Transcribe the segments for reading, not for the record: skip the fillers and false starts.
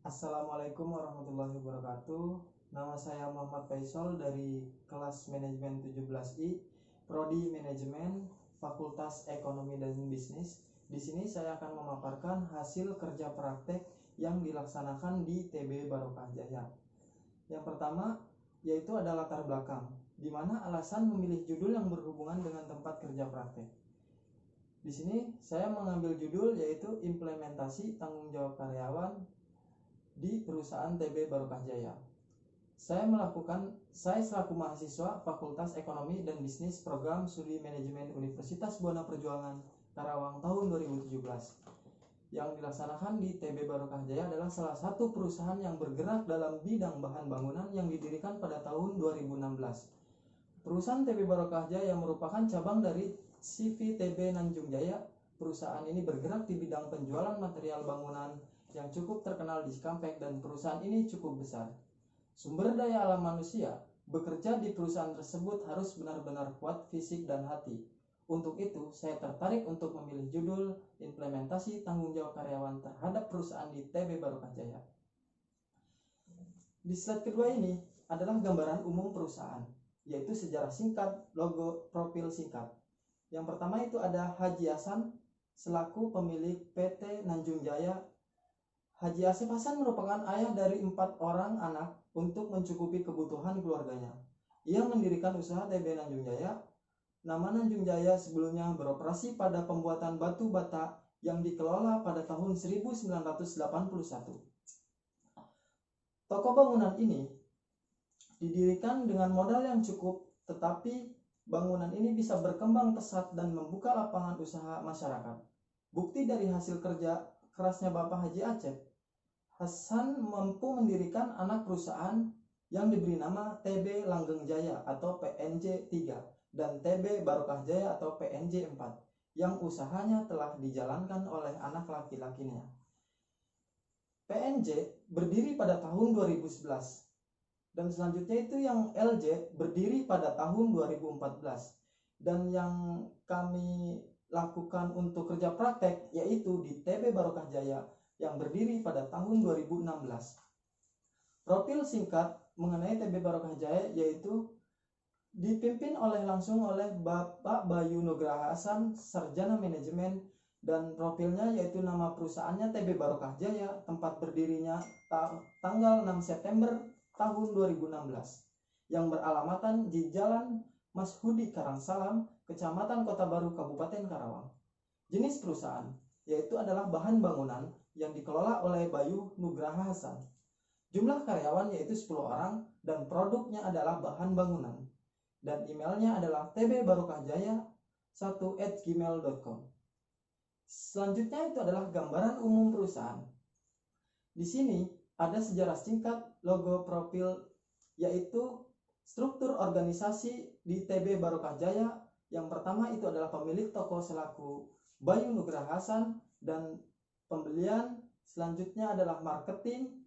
Assalamualaikum warahmatullahi wabarakatuh. Nama saya Muhammad Faisal dari kelas manajemen 17I, Prodi Manajemen, Fakultas Ekonomi dan Bisnis. Di sini saya akan memaparkan hasil kerja praktek yang dilaksanakan di TB Barokah Jaya. Yang pertama yaitu ada latar belakang, di mana alasan memilih judul yang berhubungan dengan tempat kerja praktek. Di sini saya mengambil judul yaitu implementasi tanggung jawab karyawan di perusahaan TB Barokah Jaya. Saya selaku mahasiswa Fakultas Ekonomi dan Bisnis Program Studi Manajemen Universitas Buana Perjuangan Karawang tahun 2017. Yang dilaksanakan di TB Barokah Jaya adalah salah satu perusahaan yang bergerak dalam bidang bahan bangunan yang didirikan pada tahun 2016. Perusahaan TB Barokah Jaya merupakan cabang dari CVTB Nanjung Jaya. Perusahaan ini bergerak di bidang penjualan material bangunan yang cukup terkenal di Cikampek dan perusahaan ini cukup besar. Sumber daya alam manusia bekerja di perusahaan tersebut harus benar-benar kuat fisik dan hati. Untuk itu, saya tertarik untuk memilih judul implementasi tanggung jawab karyawan terhadap perusahaan di TB Barokah Jaya. Di slide kedua ini adalah gambaran umum perusahaan, yaitu sejarah singkat, logo, profil singkat. Yang pertama itu ada Haji Hasan selaku pemilik PT Nanjung Jaya. Haji Asep Hasan merupakan ayah dari 4 orang anak untuk mencukupi kebutuhan keluarganya. Ia mendirikan usaha TB Nanjung Jaya. Nama Nanjung Jaya sebelumnya beroperasi pada pembuatan batu bata yang dikelola pada tahun 1981. Toko bangunan ini didirikan dengan modal yang cukup, tetapi bangunan ini bisa berkembang pesat dan membuka lapangan usaha masyarakat. Bukti dari hasil kerja kerasnya Bapak Haji Acep, Hasan mampu mendirikan anak perusahaan yang diberi nama TB Langgeng Jaya atau PNJ 3 dan TB Barokah Jaya atau PNJ 4 yang usahanya telah dijalankan oleh anak laki-lakinya. PNJ berdiri pada tahun 2011 dan selanjutnya itu yang LJ berdiri pada tahun 2014 dan yang kami lakukan untuk kerja praktek yaitu di TB Barokah Jaya yang berdiri pada tahun 2016. Profil singkat mengenai TB Barokah Jaya yaitu dipimpin langsung oleh Bapak Bayu Nugraha Hasan, Sarjana Manajemen, dan profilnya yaitu nama perusahaannya TB Barokah Jaya, tempat berdirinya tanggal 6 September tahun 2016 yang beralamatan di Jalan Mas Hudi Karangsalam, Kecamatan Kota Baru, Kabupaten Karawang. Jenis perusahaan yaitu adalah bahan bangunan yang dikelola oleh Bayu Nugraha Hasan. Jumlah karyawan yaitu 10 orang dan produknya adalah bahan bangunan. Dan emailnya adalah tbbarokahjaya1@gmail.com. Selanjutnya itu adalah gambaran umum perusahaan. Di sini ada sejarah singkat, logo, profil, yaitu struktur organisasi di TB Barokah Jaya. Yang pertama itu adalah pemilik toko selaku Bayu Nugraha Hasan dan pembelian. Selanjutnya adalah marketing,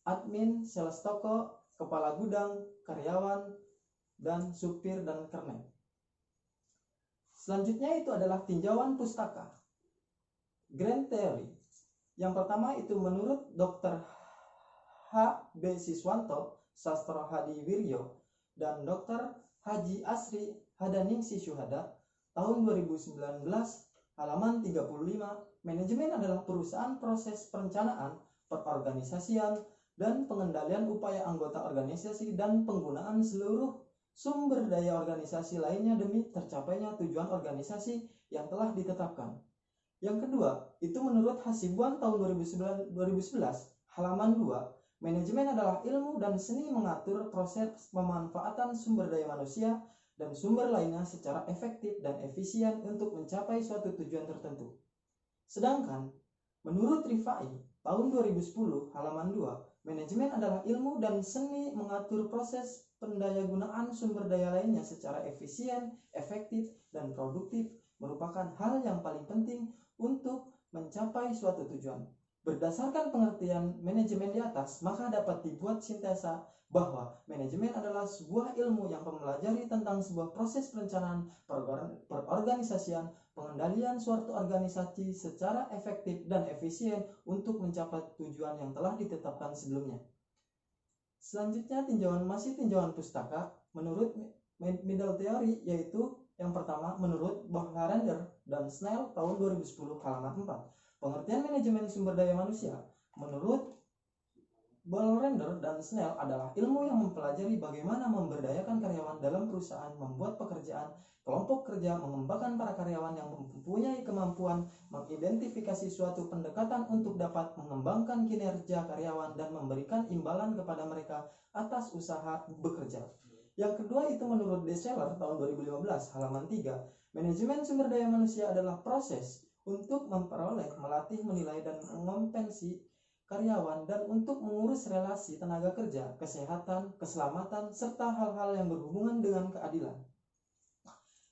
admin, sales toko, kepala gudang, karyawan, dan supir dan kernet. Selanjutnya itu adalah tinjauan pustaka. Grand Theory. Yang pertama itu menurut Dr. H.B. Siswanto, Sastro Hadi Wiryo, dan Dr. Haji Asri Hadaningsi Syuhada, tahun 2019, halaman 35, manajemen adalah perusahaan proses perencanaan, perorganisasian, dan pengendalian upaya anggota organisasi dan penggunaan seluruh sumber daya organisasi lainnya demi tercapainya tujuan organisasi yang telah ditetapkan. Yang kedua, itu menurut Hasibuan tahun 2011, halaman 2, manajemen adalah ilmu dan seni mengatur proses pemanfaatan sumber daya manusia dan sumber lainnya secara efektif dan efisien untuk mencapai suatu tujuan tertentu. Sedangkan, menurut Rifai tahun 2010, halaman 2, manajemen adalah ilmu dan seni mengatur proses pendayagunaan sumber daya lainnya secara efisien, efektif, dan produktif merupakan hal yang paling penting untuk mencapai suatu tujuan. Berdasarkan pengertian manajemen di atas, maka dapat dibuat sintesa bahwa manajemen adalah sebuah ilmu yang mempelajari tentang sebuah proses perencanaan, perorganisasian, pengendalian suatu organisasi secara efektif dan efisien untuk mencapai tujuan yang telah ditetapkan sebelumnya. Selanjutnya tinjauan pustaka menurut middle theory, yaitu yang pertama menurut Bohlander dan Snell tahun 2010 halaman 4. Pengertian manajemen sumber daya manusia menurut Bohlander dan Snell adalah ilmu yang mempelajari bagaimana memberdayakan karyawan dalam perusahaan, membuat pekerjaan kelompok kerja, mengembangkan para karyawan yang mempunyai kemampuan mengidentifikasi suatu pendekatan untuk dapat mengembangkan kinerja karyawan dan memberikan imbalan kepada mereka atas usaha bekerja. Yang kedua itu menurut Deseller tahun 2015 halaman 3, manajemen sumber daya manusia adalah proses untuk memperoleh, melatih, menilai, dan mengompensasi karyawan dan untuk mengurus relasi tenaga kerja, kesehatan, keselamatan, serta hal-hal yang berhubungan dengan keadilan.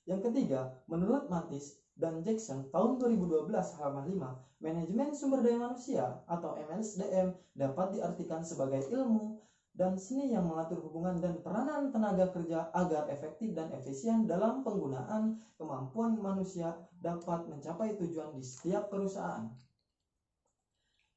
Yang ketiga, menurut Matis dan Jackson tahun 2012 halaman 5, manajemen sumber daya manusia atau MSDM dapat diartikan sebagai ilmu dan seni yang mengatur hubungan dan peranan tenaga kerja agar efektif dan efisien dalam penggunaan kemampuan manusia dapat mencapai tujuan di setiap perusahaan.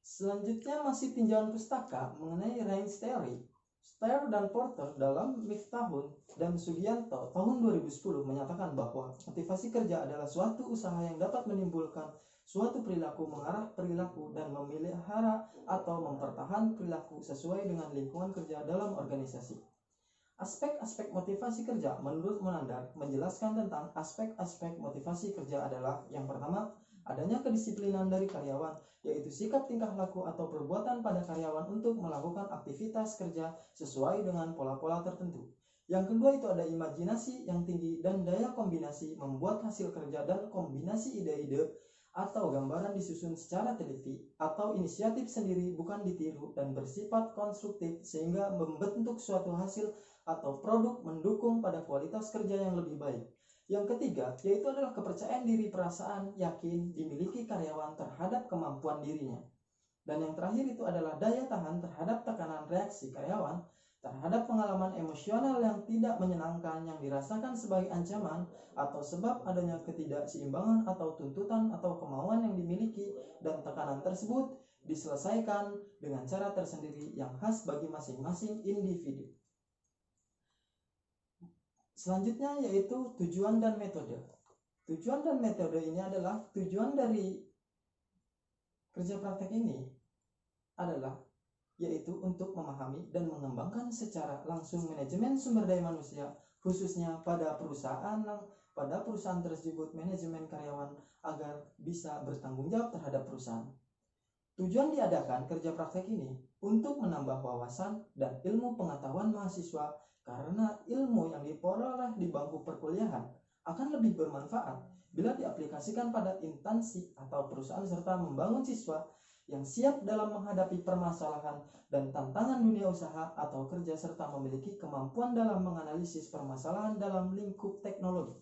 Selanjutnya masih tinjauan pustaka mengenai range theory. Steyer dan Porter dalam Miftahun dan Sugianto tahun 2010 menyatakan bahwa motivasi kerja adalah suatu usaha yang dapat menimbulkan suatu perilaku, mengarah perilaku, dan memelihara atau mempertahankan perilaku sesuai dengan lingkungan kerja dalam organisasi. Aspek-aspek motivasi kerja menurut Monandar menjelaskan tentang aspek-aspek motivasi kerja adalah yang pertama, adanya kedisiplinan dari karyawan, yaitu sikap tingkah laku atau perbuatan pada karyawan untuk melakukan aktivitas kerja sesuai dengan pola-pola tertentu. Yang kedua itu ada imajinasi yang tinggi dan daya kombinasi membuat hasil kerja dan kombinasi ide-ide atau gambaran disusun secara teliti atau inisiatif sendiri bukan ditiru dan bersifat konstruktif sehingga membentuk suatu hasil atau produk mendukung pada kualitas kerja yang lebih baik. Yang ketiga, yaitu adalah kepercayaan diri, perasaan yakin dimiliki karyawan terhadap kemampuan dirinya. Dan yang terakhir itu adalah daya tahan terhadap tekanan reaksi karyawan terhadap pengalaman emosional yang tidak menyenangkan yang dirasakan sebagai ancaman atau sebab adanya ketidakseimbangan atau tuntutan atau kemauan yang dimiliki, dan tekanan tersebut diselesaikan dengan cara tersendiri yang khas bagi masing-masing individu. Selanjutnya yaitu tujuan dan metode. Tujuan dan metode ini adalah tujuan dari kerja praktek ini adalah yaitu untuk memahami dan mengembangkan secara langsung manajemen sumber daya manusia, khususnya pada perusahaan tersebut manajemen karyawan agar bisa bertanggung jawab terhadap perusahaan. Tujuan diadakan kerja praktek ini untuk menambah wawasan dan ilmu pengetahuan mahasiswa, karena ilmu yang diperoleh di bangku perkuliahan akan lebih bermanfaat bila diaplikasikan pada instansi atau perusahaan serta membangun siswa yang siap dalam menghadapi permasalahan dan tantangan dunia usaha atau kerja serta memiliki kemampuan dalam menganalisis permasalahan dalam lingkup teknologi.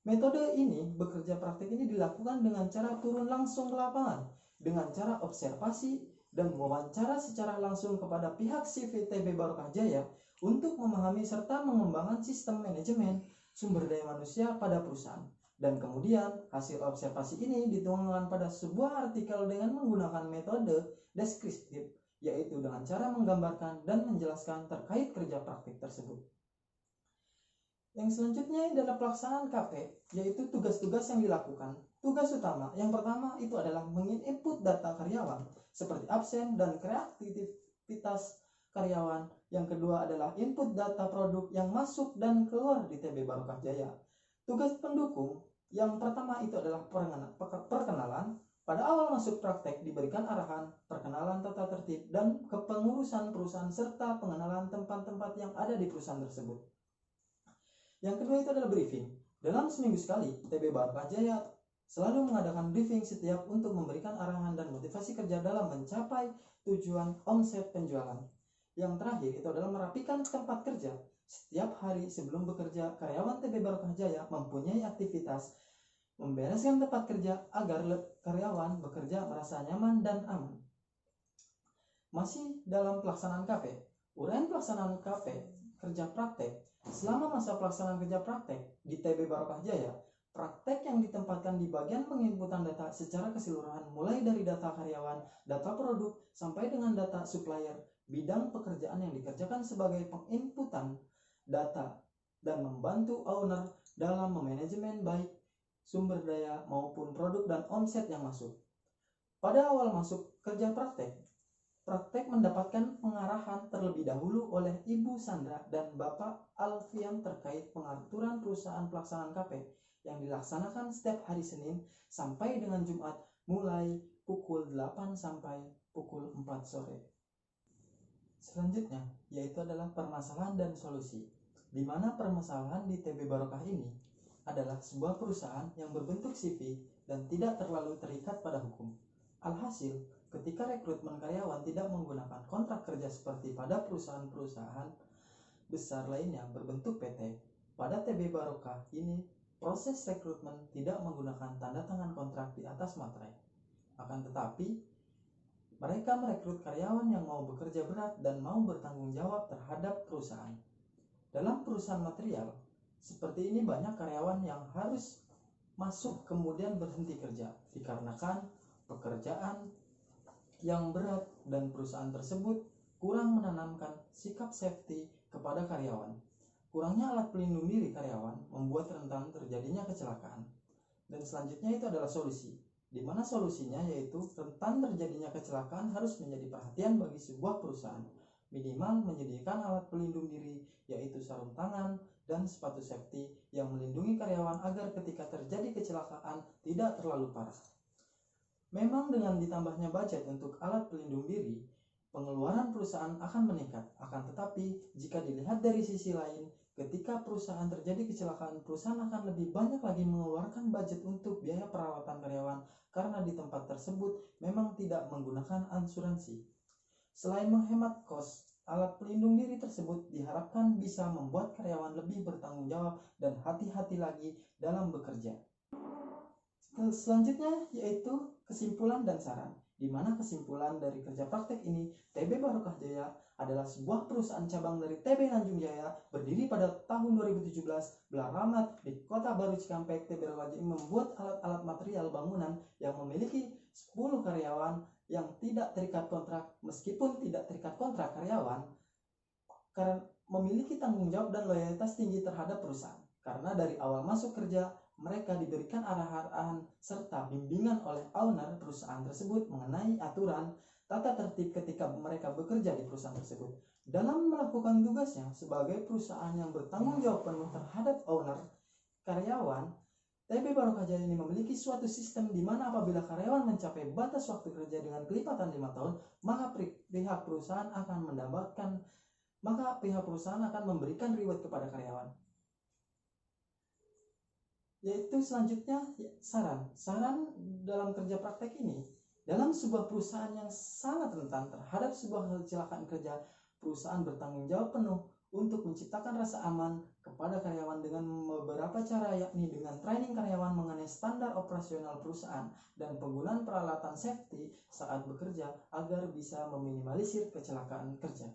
Metode ini, bekerja praktek ini dilakukan dengan cara turun langsung ke lapangan, dengan cara observasi dan wawancara secara langsung kepada pihak CVTB Barokah Jaya untuk memahami serta mengembangkan sistem manajemen sumber daya manusia pada perusahaan. Dan kemudian hasil observasi ini dituangkan pada sebuah artikel dengan menggunakan metode deskriptif, yaitu dengan cara menggambarkan dan menjelaskan terkait kerja praktik tersebut. Yang selanjutnya adalah pelaksanaan KP, yaitu tugas-tugas yang dilakukan. Tugas utama yang pertama itu adalah menginput data karyawan seperti absen dan kreativitas karyawan. Yang kedua adalah input data produk yang masuk dan keluar di TB Barokah Jaya. Tugas pendukung yang pertama itu adalah perkenalan. Pada awal masuk praktek diberikan arahan, perkenalan tata tertib, dan kepengurusan perusahaan serta pengenalan tempat-tempat yang ada di perusahaan tersebut. Yang kedua itu adalah briefing. Dalam seminggu sekali, TB Barokah Jaya selalu mengadakan briefing setiap untuk memberikan arahan dan motivasi kerja dalam mencapai tujuan omset penjualan. Yang terakhir itu adalah merapikan tempat kerja. Setiap hari sebelum bekerja, karyawan TB Barokah Jaya mempunyai aktivitas membereskan tempat kerja agar karyawan bekerja merasa nyaman dan aman. Masih dalam pelaksanaan KP, uraian pelaksanaan KP kerja praktek. Selama masa pelaksanaan kerja praktek di TB Barokah Jaya, Praktek yang ditempatkan di bagian penginputan data secara keseluruhan, mulai dari data karyawan, data produk, sampai dengan data supplier, bidang pekerjaan yang dikerjakan sebagai penginputan data dan membantu owner dalam memanajemen baik sumber daya maupun produk dan omset yang masuk. Pada awal masuk kerja praktek mendapatkan pengarahan terlebih dahulu oleh Ibu Sandra dan Bapak Alfian terkait pengaturan perusahaan pelaksanaan KP yang dilaksanakan setiap hari Senin sampai dengan Jumat mulai pukul 8 sampai pukul 4 sore. Selanjutnya yaitu adalah permasalahan dan solusi, di mana permasalahan di TB Barokah ini adalah sebuah perusahaan yang berbentuk CV dan tidak terlalu terikat pada hukum. Alhasil, ketika rekrutmen karyawan tidak menggunakan kontrak kerja seperti pada perusahaan-perusahaan besar lainnya berbentuk PT, pada TB Barokah ini proses rekrutmen tidak menggunakan tanda tangan kontrak di atas materai. Akan tetapi, mereka merekrut karyawan yang mau bekerja berat dan mau bertanggung jawab terhadap perusahaan. Dalam perusahaan material, seperti ini banyak karyawan yang harus masuk kemudian berhenti kerja dikarenakan pekerjaan yang berat dan perusahaan tersebut kurang menanamkan sikap safety kepada karyawan. Kurangnya alat pelindung diri karyawan membuat rentan terjadinya kecelakaan. Dan selanjutnya itu adalah solusi, di mana solusinya yaitu rentan terjadinya kecelakaan harus menjadi perhatian bagi sebuah perusahaan. Minimal menyediakan alat pelindung diri yaitu sarung tangan dan sepatu safety yang melindungi karyawan agar ketika terjadi kecelakaan tidak terlalu parah. Memang dengan ditambahnya budget untuk alat pelindung diri, pengeluaran perusahaan akan meningkat. Akan tetapi, jika dilihat dari sisi lain, ketika perusahaan terjadi kecelakaan, perusahaan akan lebih banyak lagi mengeluarkan budget untuk biaya perawatan karyawan karena di tempat tersebut memang tidak menggunakan asuransi. Selain menghemat kos, alat pelindung diri tersebut diharapkan bisa membuat karyawan lebih bertanggung jawab dan hati-hati lagi dalam bekerja. Selanjutnya yaitu kesimpulan dan saran, di mana kesimpulan dari kerja praktek ini, TB Barokah Jaya adalah sebuah perusahaan cabang dari TB Tanjung Jaya berdiri pada tahun 2017, beralamat di Kota Baru Cikampek. TB Barokah Jaya membuat alat-alat material bangunan yang memiliki 10 karyawan yang tidak terikat kontrak. Meskipun tidak terikat kontrak, karyawan karena memiliki tanggung jawab dan loyalitas tinggi terhadap perusahaan, karena dari awal masuk kerja mereka diberikan arahan-arahan serta bimbingan oleh owner perusahaan tersebut mengenai aturan tata tertib ketika mereka bekerja di perusahaan tersebut. Dalam melakukan tugasnya sebagai perusahaan yang bertanggung jawab penuh terhadap owner karyawan, TB Barokah Jaya ini memiliki suatu sistem di mana apabila karyawan mencapai batas waktu kerja dengan kelipatan 5 tahun, maka pihak perusahaan akan memberikan reward kepada karyawan. Yaitu selanjutnya saran dalam kerja praktek ini, dalam sebuah perusahaan yang sangat rentan terhadap sebuah kecelakaan kerja, perusahaan bertanggung jawab penuh untuk menciptakan rasa aman kepada karyawan dengan beberapa cara, yakni dengan training karyawan mengenai standar operasional perusahaan dan penggunaan peralatan safety saat bekerja agar bisa meminimalisir kecelakaan kerja.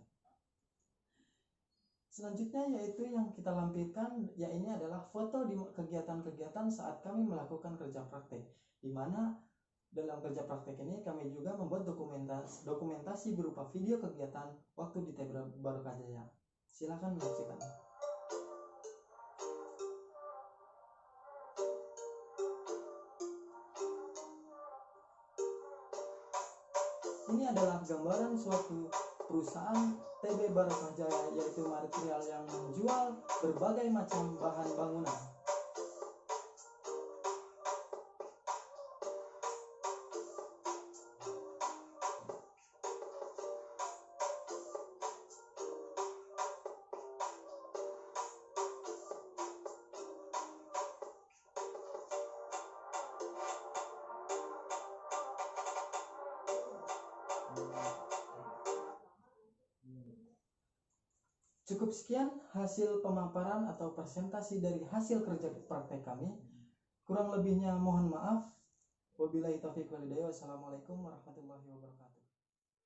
Selanjutnya yaitu yang kita lampirkan, ya ini adalah foto di kegiatan-kegiatan saat kami melakukan kerja praktek, di mana dalam kerja praktek ini kami juga membuat dokumentasi berupa video kegiatan waktu di TB Barokah Jaya. Silakan menyaksikan. Ini adalah gambaran suatu perusahaan TB Barokah Jaya, yaitu material yang menjual berbagai macam bahan bangunan. Cukup sekian hasil pemaparan atau presentasi dari hasil kerja praktek kami. Kurang lebihnya mohon maaf. Wabillahi taufiq wal hidayah. Wassalamualaikum warahmatullahi wabarakatuh.